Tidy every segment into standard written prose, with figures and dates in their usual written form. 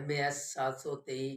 MAS 723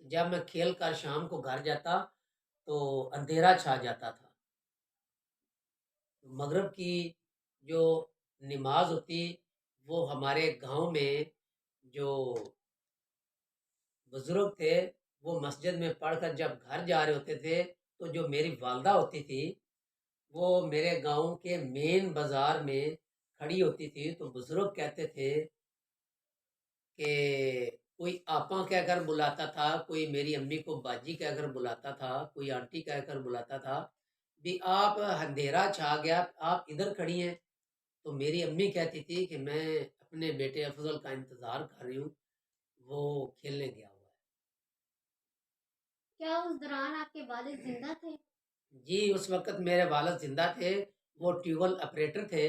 تو جب میں کھیل کر شام کو گھر جاتا تو اندھیرا چھا جاتا تھا۔ مغرب کی جو نماز ہوتی وہ ہمارے گاؤں میں جو بزرگ تھے وہ مسجد میں پڑھ کر جب گھر جا رہے ہوتے تھے تو جو میری والدہ ہوتی تھی وہ میرے گاؤں کے مین بازار میں کھڑی ہوتی تھی، تو بزرگ کہتے تھے کہ کوئی آپا کہہ کر بلاتا تھا، کوئی میری امی کو باجی کہہ کر بلاتا تھا، کوئی آنٹی کہہ کر بلاتا تھا، بھی آپ اندھیرا چھا گیا، آپ ادھر کھڑی ہیں۔ تو میری امی کہتی تھی کہ میں اپنے بیٹے افضل کا انتظار کر رہی ہوں، وہ کھیلنے گیا ہوا کیا اس دوران آپ کے والد زندہ تھے؟ ہے۔ جی اس وقت میرے والد زندہ تھے، وہ ٹیوبل آپریٹر تھے،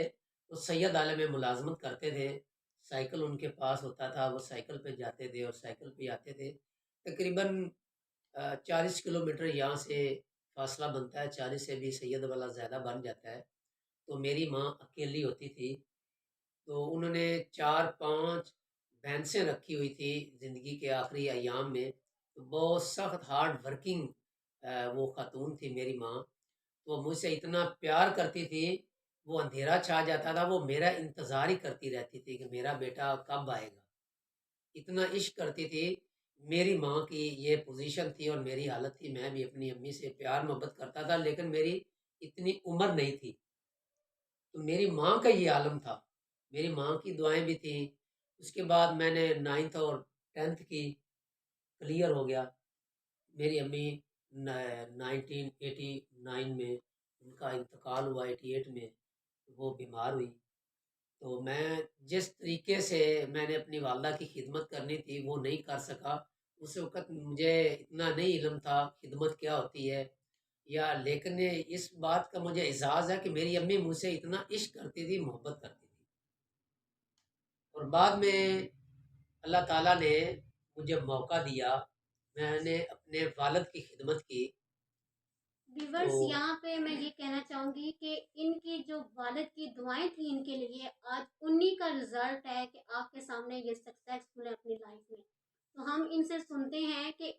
وہ سید عالم میں ملازمت کرتے تھے، سائیکل ان کے پاس ہوتا تھا، وہ سائیکل پہ جاتے تھے اور سائیکل پہ آتے تھے۔ تقریباً 40 کلومیٹر یہاں سے فاصلہ بنتا ہے، 40 سے بھی سید والا زیادہ بن جاتا ہے۔ تو میری ماں اکیلی ہوتی تھی، تو انہوں نے 4-5 بھینسیں رکھی ہوئی تھی زندگی کے آخری ایام میں، تو بہت سخت ہارڈ ورکنگ وہ خاتون تھی میری ماں۔ وہ مجھ سے اتنا پیار کرتی تھی، وہ اندھیرا چھا جاتا تھا وہ میرا انتظار ہی کرتی رہتی تھی کہ میرا بیٹا کب آئے گا، اتنا عشق کرتی تھی۔ میری ماں کی یہ پوزیشن تھی اور میری حالت تھی، میں بھی اپنی امی سے پیار محبت کرتا تھا لیکن میری اتنی عمر نہیں تھی، تو میری ماں کا یہ عالم تھا، میری ماں کی دعائیں بھی تھیں۔ اس کے بعد میں نے 9th اور 10th کی کلیئر ہو گیا۔ میری امی 1989 میں ان کا انتقال ہوا، 88 میں وہ بیمار ہوئی، تو میں جس طریقے سے میں نے اپنی والدہ کی خدمت کرنی تھی وہ نہیں کر سکا۔ اس وقت مجھے اتنا نہیں علم تھا خدمت کیا ہوتی ہے، یا لیکن اس بات کا مجھے اعزاز ہے کہ میری امی مجھ سے اتنا عشق کرتی تھی، محبت کرتی تھی، اور بعد میں اللہ تعالیٰ نے مجھے موقع دیا، میں نے اپنے والد کی خدمت کی۔ تو ویورس یہاں پہ میں یہ کہنا چاہوں گی کہ ان کی جو والد کی دعائیں تھیں ان کے لیے آج انہی کا رزلٹ ہے کہ آپ کے سامنے یہ سکسیسفل ہے اپنی لائف میں۔ تو ہم ان سے سنتے ہیں کہ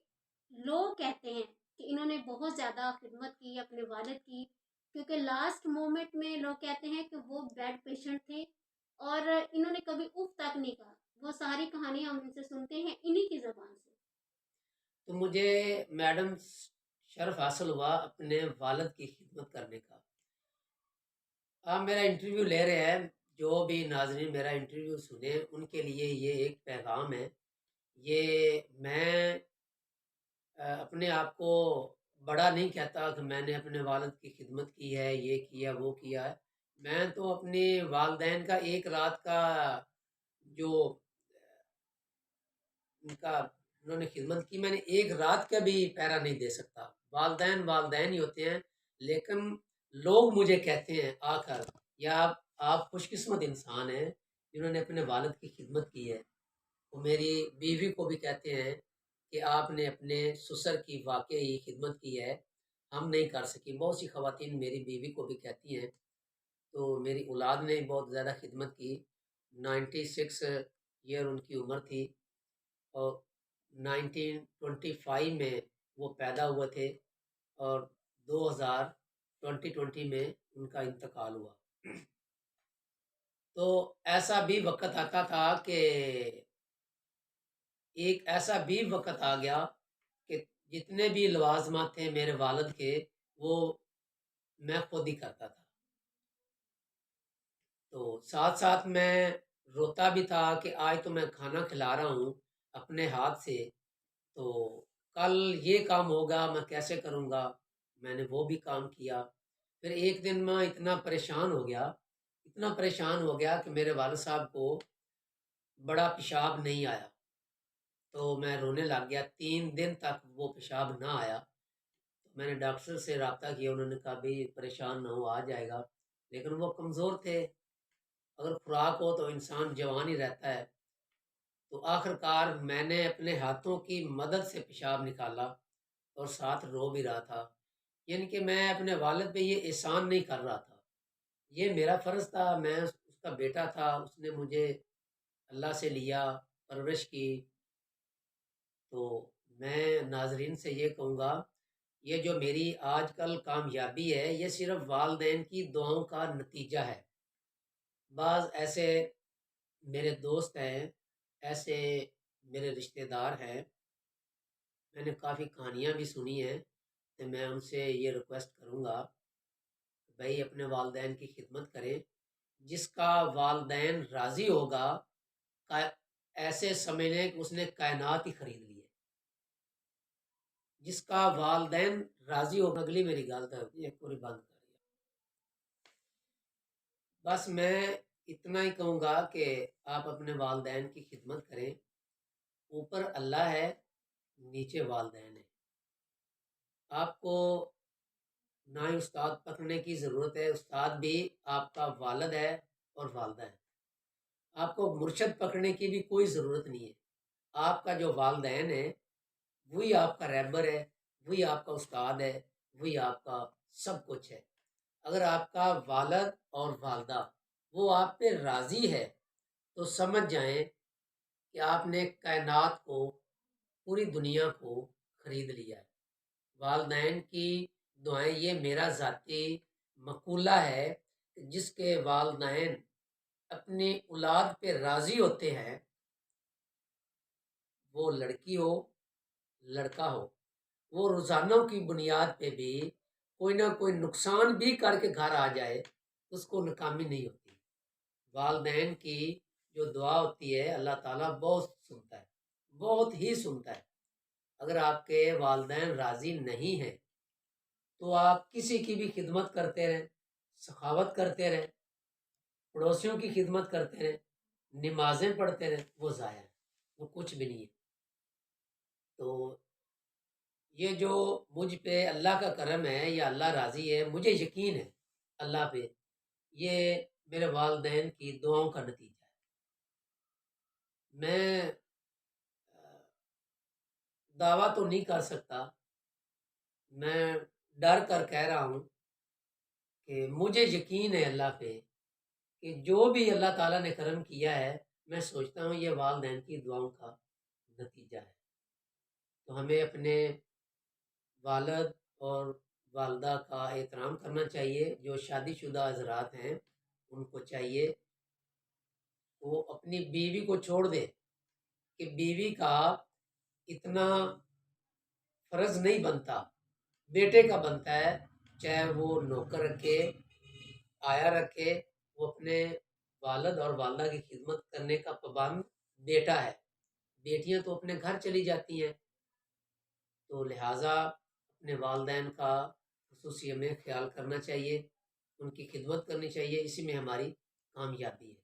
لوگ کہتے ہیں کہ انہوں نے بہت زیادہ خدمت کی اپنے والد کی، کیونکہ لاسٹ مومنٹ میں لوگ کہتے ہیں کہ وہ بیڈ پیشنٹ تھے اور انہوں نے کبھی اف تک نہیں کہا۔ وہ ساری کہانی ہم ان سے سنتے ہیں انہی کی زبان سے۔ تو مجھے میڈم شرف حاصل ہوا اپنے والد کی خدمت کرنے کا۔ آپ میرا انٹرویو لے رہے ہیں، جو بھی ناظرین میرا انٹرویو سنیں ان کے لیے یہ ایک پیغام ہے۔ یہ میں اپنے آپ کو بڑا نہیں کہتا کہ میں نے اپنے والد کی خدمت کی ہے، یہ کیا وہ کیا ہے۔ میں تو اپنے والدین کا ایک رات کا جو ان کا انہوں نے خدمت کی، میں نے ایک رات کا بھی پیرا نہیں دے سکتا۔ والدین والدین ہی ہوتے ہیں، لیکن لوگ مجھے کہتے ہیں آ کر یا آپ خوش قسمت انسان ہیں جنہوں نے اپنے والد کی خدمت کی ہے۔ وہ میری بیوی کو بھی کہتے ہیں کہ آپ نے اپنے سسر کی واقعی خدمت کی ہے، ہم نہیں کر سکی۔ بہت سی خواتین میری بیوی کو بھی کہتی ہیں۔ تو میری اولاد نے بہت زیادہ خدمت کی۔ 96 ایئر ان کی عمر تھی اور 1925 میں وہ پیدا ہوئے تھے اور 2020 میں ان کا انتقال ہوا۔ تو ایسا بھی وقت آتا تھا کہ ایک ایسا بھی وقت آ گیا کہ جتنے بھی لوازمات تھے میرے والد کے وہ میں خود ہی کرتا تھا، تو ساتھ ساتھ میں روتا بھی تھا کہ آج تو میں کھانا کھلا رہا ہوں اپنے ہاتھ سے، تو کل یہ کام ہوگا میں کیسے کروں گا۔ میں نے وہ بھی کام کیا۔ پھر ایک دن میں اتنا پریشان ہو گیا، اتنا پریشان ہو گیا کہ میرے والد صاحب کو بڑا پیشاب نہیں آیا، تو میں رونے لگ گیا۔ 3 دن تک وہ پیشاب نہ آیا، تو میں نے ڈاکٹر سے رابطہ کیا، انہوں نے کہا بھائی پریشان نہ ہو، آ جائے گا، لیکن وہ کمزور تھے، اگر خوراک ہو تو انسان جوان ہی رہتا ہے۔ تو آخر کار میں نے اپنے ہاتھوں کی مدد سے پیشاب نکالا اور ساتھ رو بھی رہا تھا، یعنی کہ میں اپنے والد پہ یہ احسان نہیں کر رہا تھا، یہ میرا فرض تھا، میں اس کا بیٹا تھا، اس نے مجھے اللہ سے لیا، پرورش کی۔ تو میں ناظرین سے یہ کہوں گا، یہ جو میری آج کل کامیابی ہے یہ صرف والدین کی دعاؤں کا نتیجہ ہے۔ بعض ایسے میرے دوست ہیں، ایسے میرے رشتہ دار ہیں، میں نے کافی کہانیاں بھی سنی ہیں، تو میں ان سے یہ ریکویسٹ کروں گا کہ بھائی اپنے والدین کی خدمت کریں۔ جس کا والدین راضی ہوگا، ایسے سمجھ لیں کہ اس نے کائنات ہی خرید لی ہے۔ جس کا والدین راضی ہوگا، اگلی میری گل تو ایک پوری بند کر دیا۔ بس میں اتنا ہی کہوں گا کہ آپ اپنے والدین کی خدمت کریں۔ اوپر اللہ ہے، نیچے والدین ہے۔ آپ کو نہ ہی استاد پکڑنے کی ضرورت ہے، استاد بھی آپ کا والد ہے اور والدہ ہے۔ آپ کو مرشد پکڑنے کی بھی کوئی ضرورت نہیں ہے۔ آپ کا جو والدین ہے وہی آپ کا رہبر ہے، وہی آپ کا استاد ہے، وہی آپ کا سب کچھ ہے۔ اگر آپ کا والد اور والدہ وہ آپ پہ راضی ہے تو سمجھ جائیں کہ آپ نے کائنات کو، پوری دنیا کو خرید لیا ہے۔ والدین کی دعائیں، یہ میرا ذاتی مقولہ ہے کہ جس کے والدین اپنی اولاد پہ راضی ہوتے ہیں، وہ لڑکی ہو لڑکا ہو، وہ روزانوں کی بنیاد پہ بھی کوئی نہ کوئی نقصان بھی کر کے گھر آ جائے، اس کو ناکامی نہیں ہوتی۔ والدین کی جو دعا ہوتی ہے اللہ تعالیٰ بہت سنتا ہے، بہت ہی سنتا ہے۔ اگر آپ کے والدین راضی نہیں ہیں تو آپ کسی کی بھی خدمت کرتے رہیں، سخاوت کرتے رہیں، پڑوسیوں کی خدمت کرتے رہیں، نمازیں پڑھتے رہیں، وہ ضائع ہے، وہ کچھ بھی نہیں ہے۔ تو یہ جو مجھ پہ اللہ کا کرم ہے یا اللہ راضی ہے، مجھے یقین ہے اللہ پہ، یہ میرے والدین کی دعاؤں کا نتیجہ ہے۔ میں دعویٰ تو نہیں کر سکتا، میں ڈر کر کہہ رہا ہوں کہ مجھے یقین ہے اللہ پہ کہ جو بھی اللہ تعالیٰ نے کرم کیا ہے، میں سوچتا ہوں یہ والدین کی دعاؤں کا نتیجہ ہے۔ تو ہمیں اپنے والد اور والدہ کا احترام کرنا چاہیے۔ جو شادی شدہ حضرات ہیں ان کو چاہیے وہ اپنی بیوی کو چھوڑ دے، کہ بیوی کا اتنا فرض نہیں بنتا، بیٹے کا بنتا ہے۔ چاہے وہ نوکر رکھے، آیا رکھے، وہ اپنے والد اور والدہ کی خدمت کرنے کا پابند بیٹا ہے۔ بیٹیاں تو اپنے گھر چلی جاتی ہیں، تو لہٰذا اپنے والدین کا خصوصی ہمیں خیال کرنا چاہیے، ان کی خدمت کرنی چاہیے، اسی میں ہماری کامیابی ہے۔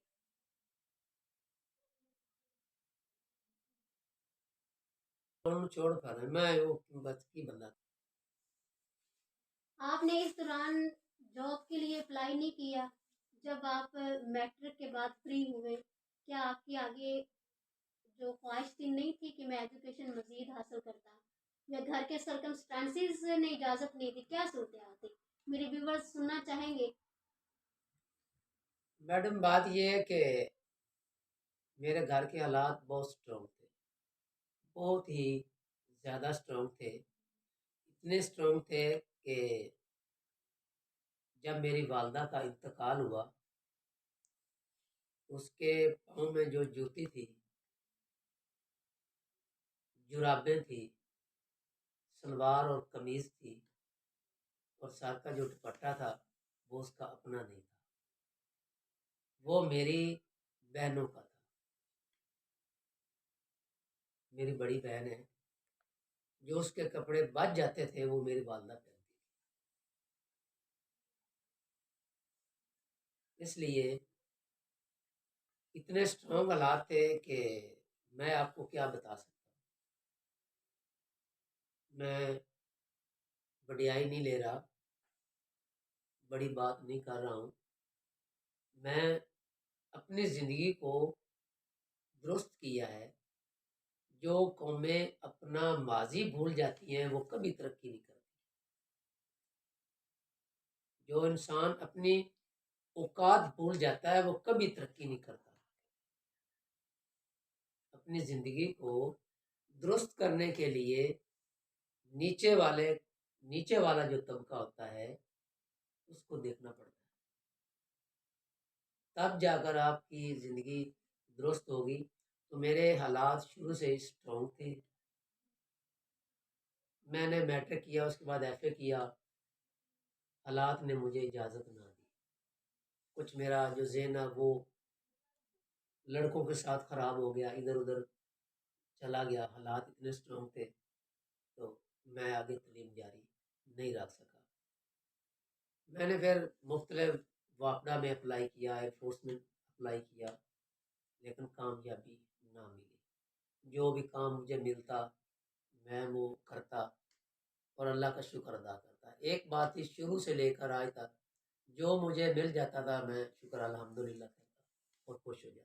چھوڑ کر میں وہ بچ کی بندہ۔ آپ نے اس دوران جاب کے لیے اپلائی نہیں کیا؟ جب آپ میٹرک کے بعد فری ہوئے، کیا آپ کی آگے جو خواہش تھی نہیں تھی کہ میں ایجوکیشن مزید حاصل کرتا، یا گھر کے سرکمسٹانسز نے اجازت نہیں دی؟ کیا صورتحال تھی؟ میرے ویورز سننا چاہیں گے۔ میڈم بات یہ ہے کہ میرے گھر کے حالات بہت سٹرونگ تھے، بہت ہی زیادہ سٹرونگ تھے۔ اتنے سٹرونگ تھے کہ جب میری والدہ کا انتقال ہوا، اس کے پاؤں میں جو جوتی تھی، جرابیں تھی، سلوار اور قمیض تھی، اور سر کا جو دوپٹہ تھا وہ اس کا اپنا نہیں تھا، وہ میری بہنوں کا تھا۔ میری بڑی بہن ہے، جو اس کے کپڑے بچ جاتے تھے وہ میری والدہ پہنتی تھی۔ اس لیے اتنے سٹرونگ حالات تھے کہ میں آپ کو کیا بتا سکتا ہوں۔ میں بڑیائی نہیں لے رہا، بڑی بات نہیں کر رہا ہوں، میں اپنی زندگی کو درست کیا ہے۔ جو قومیں اپنا ماضی بھول جاتی ہیں وہ کبھی ترقی نہیں کرتی۔ جو انسان اپنی اوقات بھول جاتا ہے وہ کبھی ترقی نہیں کرتا۔ اپنی زندگی کو درست کرنے کے لیے نیچے والا جو طبقہ ہوتا ہے اس کو دیکھنا پڑتا ہے، تب جا کر آپ کی زندگی درست ہوگی۔ تو میرے حالات شروع سے اسٹرانگ تھے، میں نے میٹرک کیا، اس کے بعد ایف اے کیا، حالات نے مجھے اجازت نہ دی، کچھ میرا جو ذہن ہے وہ لڑکوں کے ساتھ خراب ہو گیا، ادھر ادھر چلا گیا، حالات اتنے اسٹرانگ تھے تو میں آگے تعلیم جاری نہیں رکھ سکا۔ میں نے پھر مختلف واپڈا میں اپلائی کیا، ایئر فورس میں اپلائی کیا، لیکن کامیابی نہ ملی۔ جو بھی کام مجھے ملتا میں وہ کرتا اور اللہ کا شکر ادا کرتا۔ ایک بات تھی شروع سے لے کر آج تک، جو مجھے مل جاتا تھا میں شکر الحمدللہ کرتا اور خوش ہو جاتا۔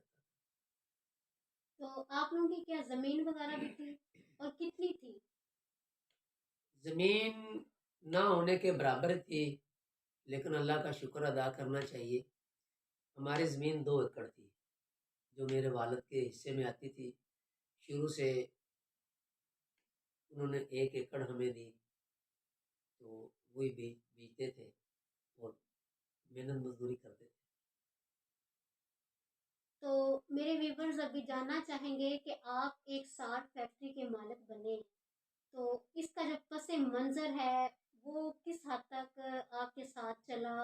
تو آپ لوگوں کی کیا زمین وغیرہ بھی تھی اور کتنی تھی؟ زمین نہ ہونے کے برابر تھی، لیکن اللہ کا شکر ادا کرنا چاہیے۔ ہماری زمین 2 ایکڑ تھی جو میرے والد کے حصے میں آتی تھی، شروع سے انہوں نے 1 ایکڑ ہمیں دی، تو وہی بیچتے تھے اور محنت مزدوری کرتے تھے۔ تو میرے ویورز ابھی جاننا چاہیں گے کہ آپ ایک ساٹھ فیکٹری کے مالک بنے، تو اس کا جو پس منظر ہے وہ کس حد تک آپ کے ساتھ چلا،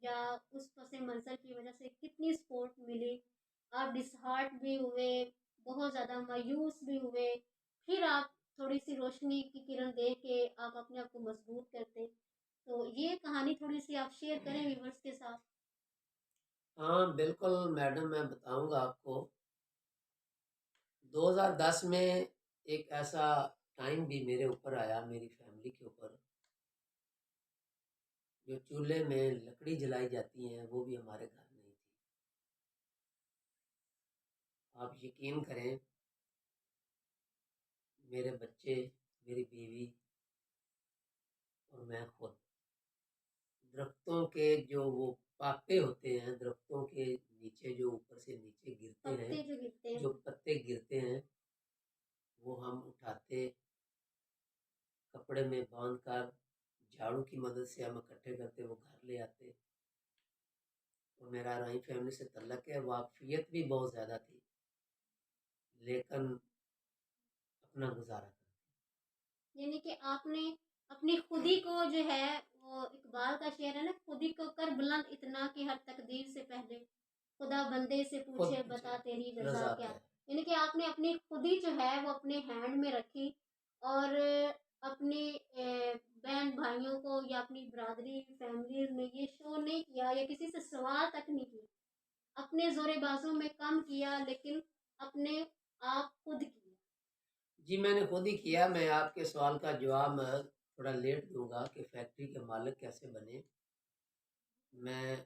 یا اس پس منظر کی وجہ سے کتنی سپورٹ ملی؟ آپ ڈس ہارٹ بھی ہوئے، بہت زیادہ مایوس بھی ہوئے، پھر آپ تھوڑی سی روشنی کی کرن دیکھ کے آپ اپنے آپ کو مضبوط کرتے؟ تو یہ کہانی تھوڑی سی آپ شیئر کریں ویورز کے ساتھ۔ ہاں بالکل میڈم، میں بتاؤں گا آپ کو۔ 2010 میں ایک ایسا ٹائم بھی میرے اوپر آیا، میری فیملی کے اوپر، جو چولہے میں لکڑی جلائی جاتی ہیں وہ بھی ہمارے گھر نہیں تھی۔ آپ یقین کریں، میرے بچے، میری بیوی اور میں خود درختوں کے جو وہ پاتے ہوتے ہیں، درختوں کے نیچے جو اوپر سے نیچے گرتے ہیں، پتے جو گرتے ہیں، جو پتے گرتے ہیں وہ ہم اٹھاتے، کپڑے میں باندھ کر جھاڑو کی مدد سے ہم اکٹھے کرتے، وہ گھر لے آتے۔ اور میرا رائی فیملی سے تعلق ہے، واقفیت بھی بہت زیادہ تھی، لیکن اپنا گزارا کرتے۔ یعنی کہ آپ نے اپنی خودی کو جو ہے، وہ اقبال کا شعر ہے نا، خودی کو کر بلند اتنا کہ ہر تقدیر سے پہلے خدا بندے سے خود پوچھے بتا تیری رضا رضا کیا۔ کیا ہے۔ یعنی کہ آپ نے اپنی خودی جو ہے وہ اپنے ہینڈ میں رکھی، اور اپنے بہن بھائیوں کو یا اپنی برادری فیملیز میں یہ شو نہیں کیا یا کسی سے سوال تک نہیں کیا، اپنے زور بازوں میں کم کیا لیکن اپنے آپ خود کیا۔ جی میں نے خود ہی کیا۔ میں آپ کے سوال کا جواب تھوڑا لیٹ دوں گا کہ فیکٹری کے مالک کیسے بنے، میں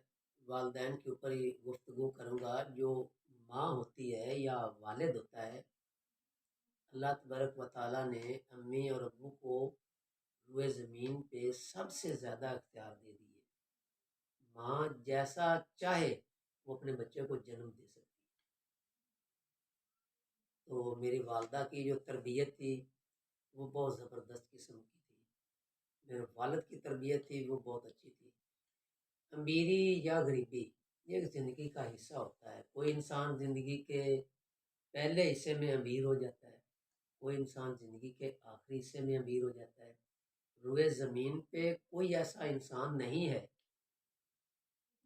والدین کے اوپر ہی گفتگو کروں گا۔ جو ماں ہوتی ہے یا والد ہوتا ہے، اللہ تبارک و تعالیٰ نے امی اور ابو کو روئے زمین پہ سب سے زیادہ اختیار دے دیے۔ ماں جیسا چاہے وہ اپنے بچے کو جنم دے سکتی ہے۔ تو میری والدہ کی جو تربیت تھی وہ بہت زبردست قسم کی تھی، میرے والد کی تربیت تھی وہ بہت اچھی تھی۔ امیری یا غریبی یہ زندگی کا حصہ ہوتا ہے، کوئی انسان زندگی کے پہلے حصے میں امیر ہو جاتا ہے، کوئی انسان زندگی کے آخری حصے میں امیر ہو جاتا ہے۔ روئے زمین پہ کوئی ایسا انسان نہیں ہے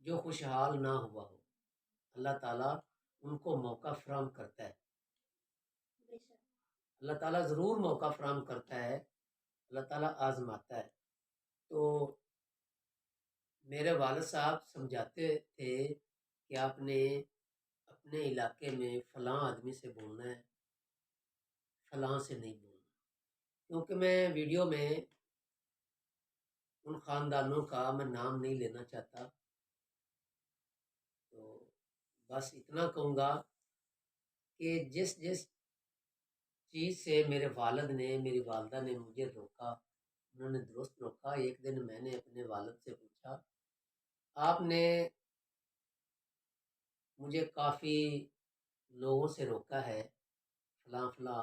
جو خوشحال نہ ہوا ہو، اللہ تعالیٰ ان کو موقع فراہم کرتا ہے، بے شک۔ اللہ تعالیٰ ضرور موقع فراہم کرتا ہے، اللہ تعالیٰ آزماتا ہے۔ تو میرے والد صاحب سمجھاتے تھے کہ آپ نے اپنے علاقے میں فلاں آدمی سے بولنا ہے، فلاں سے نہیں بولنا، کیونکہ میں ویڈیو میں ان خاندانوں کا میں نام نہیں لینا چاہتا۔ تو بس اتنا کہوں گا کہ جس جس چیز سے میرے والد نے، میری والدہ نے مجھے روکا، انہوں نے درست روکا۔ ایک دن میں نے اپنے والد سے پوچھا، آپ نے مجھے کافی لوگوں سے روکا ہے، فلاں فلاں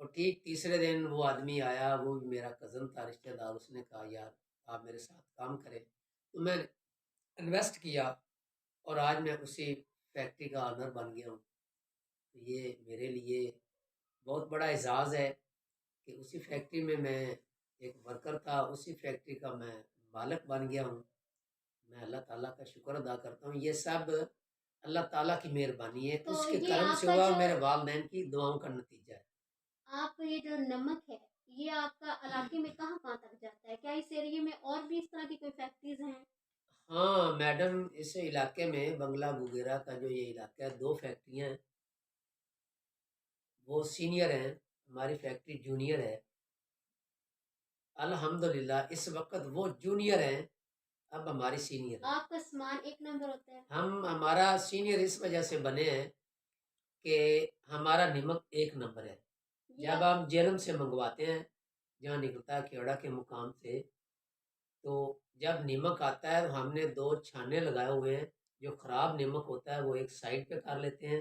اور ٹھیک تیسرے دن وہ آدمی آیا، وہ بھی میرا کزن تھا، رشتہ دار، اس نے کہا یار آپ میرے ساتھ کام کریں، تو میں نے انویسٹ کیا اور آج میں اسی فیکٹری کا آنر بن گیا ہوں۔ تو یہ میرے لیے بہت بڑا اعزاز ہے کہ اسی فیکٹری میں ایک ورکر تھا، اسی فیکٹری کا میں مالک بن گیا ہوں۔ میں اللہ تعالیٰ کا شکر ادا کرتا ہوں، یہ سب اللہ تعالیٰ کی مہربانی ہے، تو اس کے یہ کرم آپ سے کا ہوا، جو میرے والدین کی دعاؤں کا نتیجہ ہے۔ آپ یہ جو نمک ہے یہ آپ کا علاقے میں کہاں کہاں تک جاتا ہے؟ کیا اس ایریے میں اور بھی اس طرح کی کوئی فیکٹریز ہیں؟ ہاں میڈم، اس علاقے میں بنگلہ گوگیرا کا جو یہ علاقہ ہے، 2 فیکٹریاں ہیں، وہ سینئر ہیں، ہماری فیکٹری جونیئر ہے۔ الحمدللہ اس وقت وہ جونیئر ہیں، اب ہماری سینئر ہے۔ آپ کا سامان ایک نمبر ہوتا ہے؟ ہمارا سینئر اس وجہ سے بنے ہیں کہ ہمارا نمک ایک نمبر ہے۔ جب ہم جیلم سے منگواتے ہیں، جہاں نکلتا ہے کیوڑا کے مقام سے، تو جب نمک آتا ہے تو ہم نے 2 چھانے لگائے ہوئے ہیں، جو خراب نمک ہوتا ہے وہ ایک سائڈ پہ کر لیتے ہیں،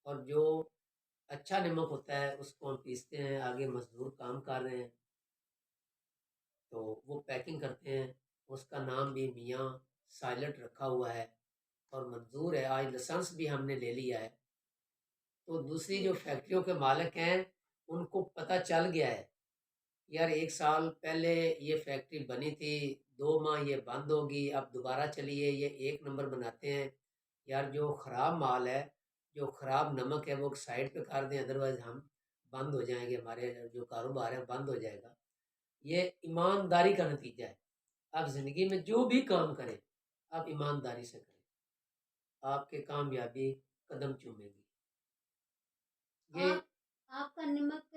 اور جو اچھا نمک ہوتا ہے اس کو ہم پیستے ہیں، آگے مزدور کام کر رہے ہیں تو وہ پیکنگ کرتے ہیں، اس کا نام بھی میاں سائلنٹ رکھا ہوا ہے اور منظور ہے، آج لائسنس بھی ہم نے لے لیا ہے۔ تو دوسری جو فیکٹریوں کے مالک ہیں ان کو پتہ چل گیا ہے، یار 1 سال پہلے یہ فیکٹری بنی تھی، 2 ماہ یہ بند ہوگی، اب دوبارہ چلیے یہ 1 نمبر بناتے ہیں، یار جو خراب مال ہے، جو خراب نمک ہے وہ سائڈ پہ کر دیں، ادروائز ہم بند ہو جائیں گے، ہمارے جو کاروبار ہے بند ہو جائے گا۔ یہ ایمانداری کا نتیجہ ہے۔ آپ زندگی میں جو بھی کام کریں آپ ایمانداری سے کریں، آپ کے کامیابی قدم چومے گی۔ یہ آپ کا نمک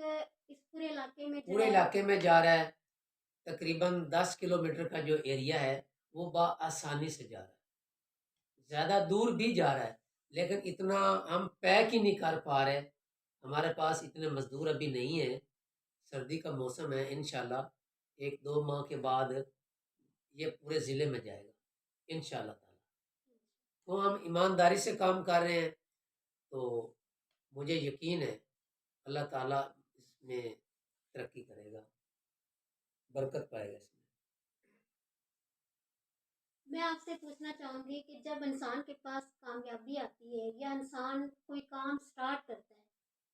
اس پورے علاقے میں پورے علاقے میں جا رہا ہے، تقریباً 10 کلومیٹر کا جو ایریا ہے وہ بآسانی سے جا رہا ہے، زیادہ دور بھی جا رہا ہے، لیکن اتنا ہم پیک ہی نہیں کر پا رہے، ہمارے پاس اتنے مزدور ابھی نہیں ہیں، سردی کا موسم ہے، انشاءاللہ 1-2 ماہ کے بعد یہ پورے ضلع میں جائے گا انشاءاللہ تعالی۔ تو ہم ایمانداری سے کام کر رہے ہیں، تو مجھے یقین ہے اللہ تعالیٰ اس میں ترقی کرے گا، برکت پائے گا اس میں۔ میں آپ سے پوچھنا چاہوں گی کہ جب انسان کے پاس کامیابی آتی ہے یا انسان کوئی کام سٹارٹ کرتا ہے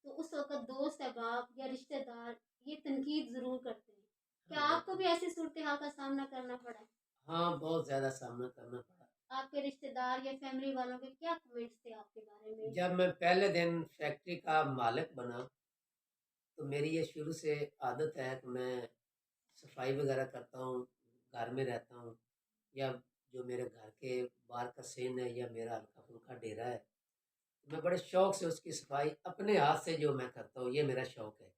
تو اس وقت دوست احباب یا رشتہ دار یہ تنقید ضرور کرتے ہیں، کیا آپ کو بھی ایسی صورتحال کا سامنا کرنا پڑا ہے؟ ہاں بہت زیادہ سامنا کرنا پڑا۔ آپ کے رشتہ دار یا فیملی والوں کے کیا کمنٹس تھے آپ کے بارے میں؟ جب میں پہلے دن فیکٹری کا مالک بنا تو میری یہ شروع سے عادت ہے کہ میں صفائی وغیرہ کرتا ہوں، گھر میں رہتا ہوں، یا جو میرے گھر کے باہر کا سین ہے یا میرا ہلکا پھلکا ڈیرا ہے، میں بڑے شوق سے اس کی صفائی اپنے ہاتھ سے جو میں کرتا ہوں، یہ میرا شوق ہے۔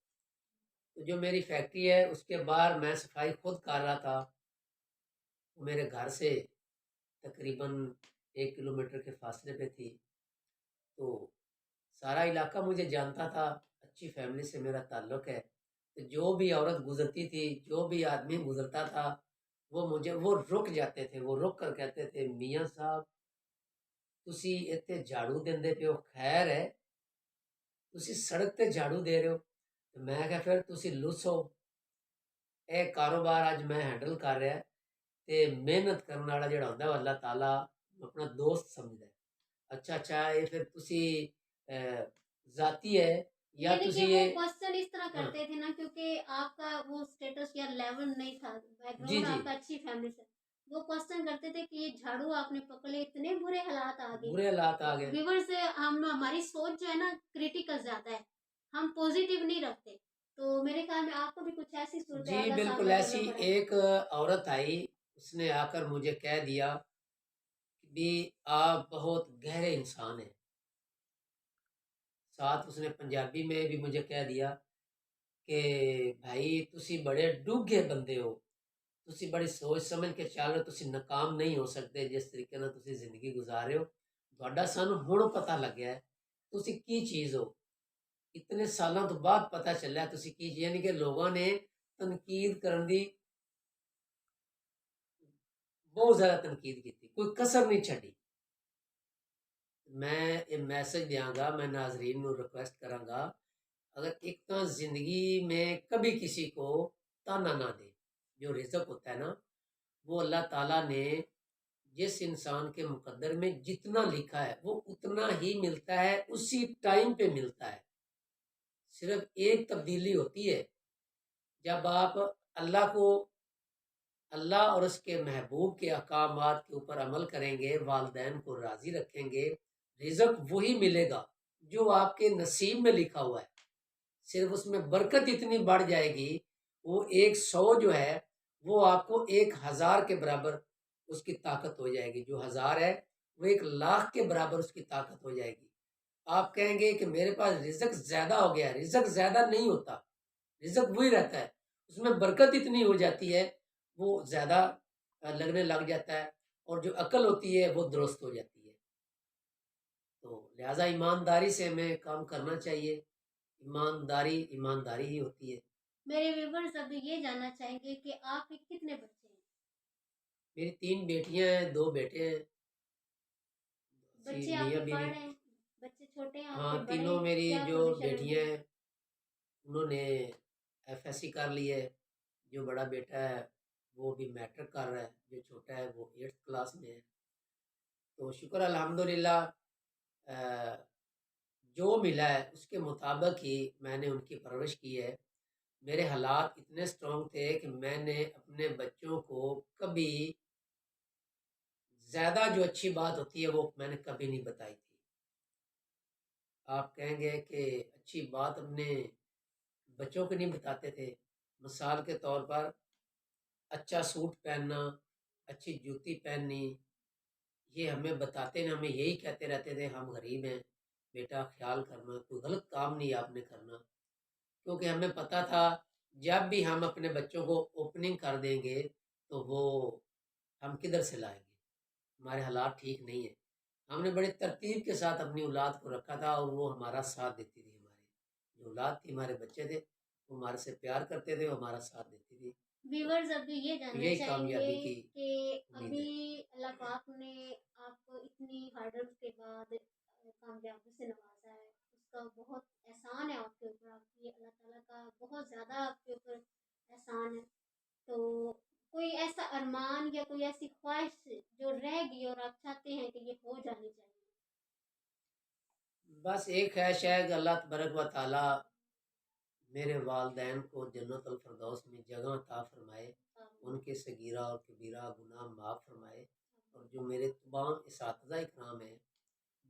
تو جو میری فیکٹری ہے اس کے باہر میں صفائی خود کر رہا تھا، وہ میرے گھر سے تقریباً 1 کلومیٹر کے فاصلے پہ تھی، تو سارا علاقہ مجھے جانتا تھا، اچھی فیملی سے میرا تعلق ہے، تو جو بھی عورت گزرتی تھی، جو بھی آدمی گزرتا تھا، وہ رک جاتے تھے، وہ رک کر کہتے تھے میاں صاحب تسی اتنے جھاڑو دیندے پہ ہو، خیر ہے تسی سڑک تے جھاڑو دے رہے ہو؟ تو میں کہا پھر تسی لسو، اے کاروبار اج میں ہینڈل کر رہا ہے، تے محنت کرنے والا جڑا ہوندا ہے وہ اللہ تعالیٰ اپنا دوست سمجھدا ہے۔ اچھا یہ پھر تسی ذاتی ہے یا یعنی تسی کہ وہ یہ کوشچن اس طرح ہاں کرتے تھے نا، کیونکہ آپ کا وہ سٹیٹس یا لیول نہیں تھا، بیک جی گراؤنڈ جی آپ کا اچھی فیملی سے، وہ کوشچن کرتے تھے کہ یہ جھاڑو آپ نے پکڑے، اتنے برے حالات آ گئے۔ برے حالات آ گئے۔ ویورز ہماری سوچ جو ہے نا کریٹیکل زیادہ ہے، ہم پوزیٹیو نہیں رکھتے، تو میرے خیال میں آپ کو بھی کچھ ایسی جی صورتحال کا بالکل، سامنا کرنا ایسی پڑا ہے۔ ایک عورت آئی، اس نے آ کر مجھے کہہ دیا کہ بھی آپ بہت گہرے انسان ہیں، ساتھ اس نے پنجابی میں بھی مجھے کہہ دیا کہ بھائی تسی بڑے ڈوگے بندے ہو، تسی بڑی سوچ سمجھ کے چل رہے ہو، تسی ناکام نہیں ہو سکتے جس طریقے نال تسی زندگی گزار رہے ہو، تہاڈا سانو ہن پتہ لگیا ہے تسی کی چیز ہو، اتنے سالاں تو بعد پتہ چلیا تسی کی چیز، یعنی کہ لوگوں نے تنقید کرن دی بہت زیادہ تنقید کی، کوئی کسر نہیں چھڈی۔ میں یہ میسج دیاں گا، میں ناظرین نو ریکویسٹ کراں گا اگر ایک تو زندگی میں کبھی کسی کو تانا نہ دے، جو رزق ہوتا ہے نا، وہ اللہ تعالیٰ نے جس انسان کے مقدر میں جتنا لکھا ہے وہ اتنا ہی ملتا ہے، اسی ٹائم پہ ملتا ہے۔ صرف ایک تبدیلی ہوتی ہے، جب آپ اللہ کو، اللہ اور اس کے محبوب کے احکامات کے اوپر عمل کریں گے، والدین کو راضی رکھیں گے، رزق وہی ملے گا جو آپ کے نصیب میں لکھا ہوا ہے۔ صرف اس میں برکت اتنی بڑھ جائے گی، وہ 100 جو ہے وہ آپ کو 1000 کے برابر اس کی طاقت ہو جائے گی، جو 1000 ہے وہ 1,00,000 کے برابر اس کی طاقت ہو جائے گی۔ آپ کہیں گے کہ میرے پاس رزق زیادہ ہو گیا، رزق زیادہ نہیں ہوتا، رزق وہی رہتا ہے، اس میں برکت اتنی ہو جاتی ہے، وہ زیادہ لگنے لگ جاتا ہے، اور جو عقل ہوتی ہے وہ درست ہو جاتی ہے۔ تو لہٰذا ایمانداری سے ہمیں کام کرنا چاہیے، ایمانداری ہی ہوتی ہے۔ میرے ویورز اب یہ جاننا چاہیں گے کہ آپ کے کتنے بچے ہیں؟ میری 3 بیٹیاں ہیں، 2 بیٹے ہیں، بچے آپ کے میاں پڑھ بیوی۔ رہے ہیں؟ بچے چھوٹے ہیں آپ ہاں، کے، بڑے تینوں ہیں؟ میری کیا جو پوزیشن میں بیٹیاں ہیں؟ ہیں انہوں نے FSC کر لی ہے۔ جو بڑا بیٹا ہے وہ بھی میٹرک کر رہا ہے، جو چھوٹا ہے وہ 8th کلاس میں ہے۔ تو شکر الحمدللہ، جو ملا ہے اس کے مطابق ہی میں نے ان کی پرورش کی ہے۔ میرے حالات اتنے سٹرونگ تھے کہ میں نے اپنے بچوں کو کبھی زیادہ جو اچھی بات ہوتی ہے وہ میں نے کبھی نہیں بتائی تھی۔ آپ کہیں گے کہ اچھی بات اپنے بچوں کو نہیں بتاتے تھے؟ مثال کے طور پر اچھا سوٹ پہننا، اچھی جوتی پہننی، یہ ہمیں بتاتے ہیں، ہمیں یہی کہتے رہتے تھے ہم غریب ہیں، بیٹا خیال کرنا، کوئی غلط کام نہیں آپ نے کرنا، کیونکہ ہمیں پتہ تھا جب بھی ہم اپنے بچوں کو اوپننگ کر دیں گے تو وہ ہم کدھر سے لائیں گے، ہمارے حالات ٹھیک نہیں ہیں۔ ہم نے بڑے ترتیب کے ساتھ اپنی اولاد کو رکھا تھا، اور وہ ہمارا ساتھ دیتی تھی، ہماری جو اولاد تھی، ہمارے بچے تھے، وہ ہمارے سے پیار کرتے تھے، وہ ہمارا ساتھ دیتی تھی۔ تو ویورز ابھی یہ جاننا یہی چاہیں گے کامیابی کی کہ امید ابھی ہے۔ اللہ پاک نے آپ کو اتنی ہارڈرز کے بعد کامیابی سے نوازا ہے، اس کا بہت احسان ہے آپ کے اوپر، آپ کی اللہ تعالیٰ کا بہت زیادہ آپ کے اوپر احسان ہے۔ تو کوئی ایسا ارمان یا کوئی ایسی خواہش جو رہ گئی اور آپ چاہتے ہیں کہ یہ ہو جانی چاہیے؟ بس ایک خواہش ہے کہ اللہ تبارک و تعالی میرے والدین کو جنت الفردوس میں جگہ عطا فرمائے، ان کے صغیرہ اور کبیرہ گناہ معاف فرمائے، اور جو میرے تمام اساتذہ اکرام ہیں،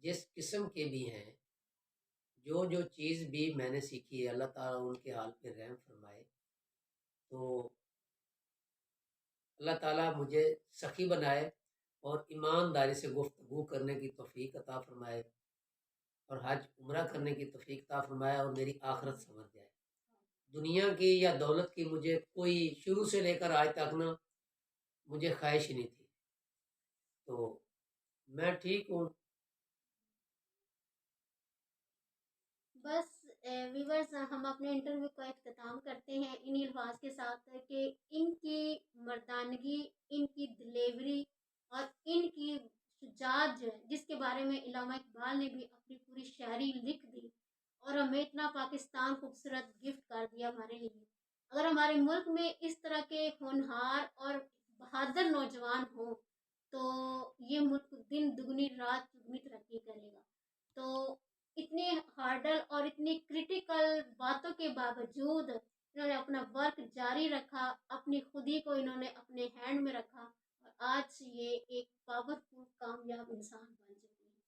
جس قسم کے بھی ہیں، جو جو چیز بھی میں نے سیکھی ہے، اللہ تعالیٰ ان کے حال پہ رحم فرمائے۔ تو اللہ تعالیٰ مجھے سخی بنائے اور ایمانداری سے گفتگو کرنے کی توفیق عطا فرمائے، اور حج عمرہ کرنے کی توفیق عطا فرمائے، اور میری آخرت سمجھ جائے۔ دنیا کی یا دولت کی مجھے کوئی شروع سے لے کر آج تک نا مجھے خواہش ہی نہیں تھی، تو میں ٹھیک ہوں۔ بس ویورز، ہم اپنے انٹرویو کا اختتام کرتے ہیں انہی الفاظ کے ساتھ کہ ان کی مردانگی، ان کی دلیوری اور ان کی شجاعت جو ہے، جس کے بارے میں علامہ اقبال نے بھی اپنی پوری شاعری لکھ دی اور ہمیں اتنا پاکستان خوبصورت گفٹ کر دیا ہمارے لیے۔ اگر ہمارے ملک میں اس طرح کے ہونہار اور بہادر نوجوان ہوں تو یہ ملک دن دگنی رات چگنی ترقی کرے گا۔ تو اتنے ہارڈل اور اتنی کرٹیکل باتوں کے باوجود انہوں نے اپنا ورک جاری رکھا، اپنی خودی کو انہوں نے اپنے ہینڈ میں رکھا، اور آج یہ ایک پاورفل کامیاب انسان بن چکے ہیں۔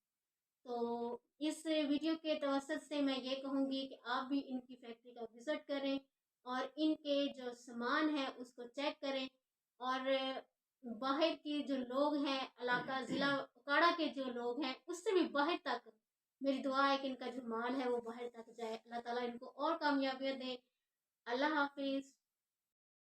تو اس ویڈیو کے توسط سے میں یہ کہوں گی کہ آپ بھی ان کی فیکٹری کا وزٹ کریں اور ان کے جو سامان ہے اس کو چیک کریں، اور باہر کی جو لوگ ہیں، علاقہ ضلع اکاڑا کے جو لوگ ہیں، اس سے بھی باہر تک میری دعا ہے کہ ان کا جو مال ہے وہ باہر تک جائے۔ اللہ تعالیٰ ان کو اور کامیابیاں دے۔ اللہ حافظ۔